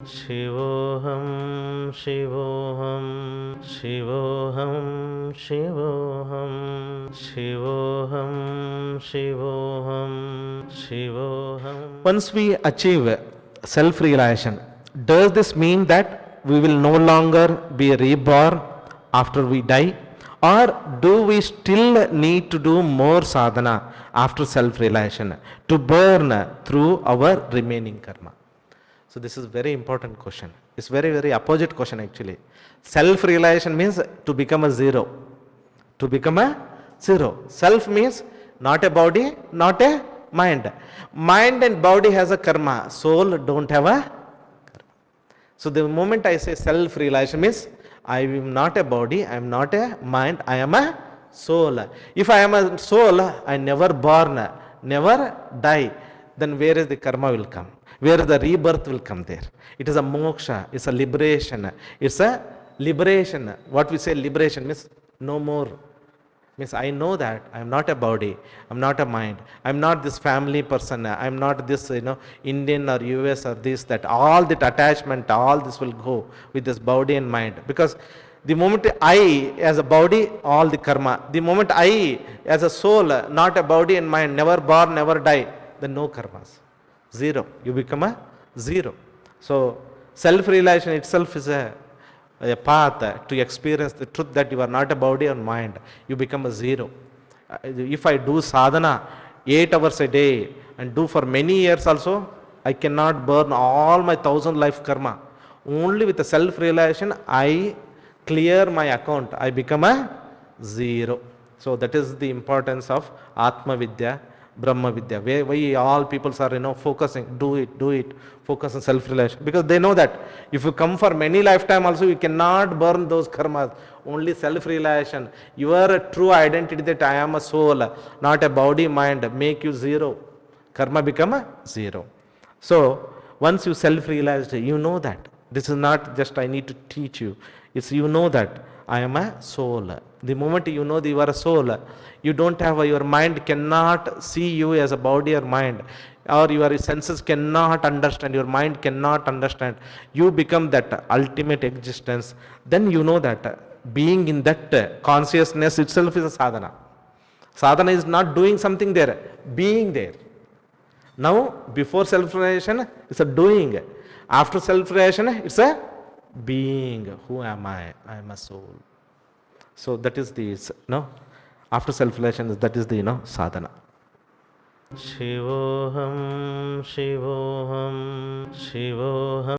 Shivoham, Shivoham, Shivoham, Shivoham, Shivoham, Shivoham, Shivoham. Once we achieve self-realization, does this mean that we will no longer be reborn after we die? Or do we still need to do more sadhana after self-realization to burn through our remaining karma? So this is very important question. It's very, very opposite question actually. Self-realization means to become a zero. To become a zero. Self means not a body, not a mind. Mind and body has a karma. Soul don't have a karma. So the moment I say self-realization means I am not a body, I am not a mind, I am a soul. If I am a soul, I never born, never die. Then where is the karma will come? Where the rebirth will come there? It is a moksha, it's a liberation. It's a liberation. What we say liberation means no more. Means I know that I am not a body, I am not a mind, I am not this family person, I am not this Indian or US or this, that. All that attachment, all this will go with this body and mind. Because the moment I as a body, all the karma. The moment I as a soul, not a body and mind, never born, never die, then no karmas. Zero. You become a zero. So self-realization itself is a path to experience the truth that you are not a body or mind. You become a zero. If I do sadhana 8 hours a day and do for many years also, I cannot burn all my 1000 life karma. Only with the self-realization, I clear my account. I become a zero. So that is the importance of Atma Vidya, Brahma Vidya. Why all people are focusing, do it, focus on self-realization. Because they know that if you come for many lifetime also, you cannot burn those karmas. Only self-realization. Your true identity that I am a soul, not a body, mind, make you zero. Karma become a zero. So once you self-realized, you know that. This is not just I need to teach you. It's you know that I am a soul. The moment you know that you are a soul, you don't have your mind cannot see you as a body or mind, or your senses cannot understand, your mind cannot understand. You become that ultimate existence. Then you know that being in that consciousness itself is a sadhana. Sadhana is not doing something there, being there. Now, before self-realization, it's a doing. After self-realization, it's a being. Who am I? I am a soul. So that is the after self-realization, that is the sadhana. Shivoham, Shivoham, Shivoham.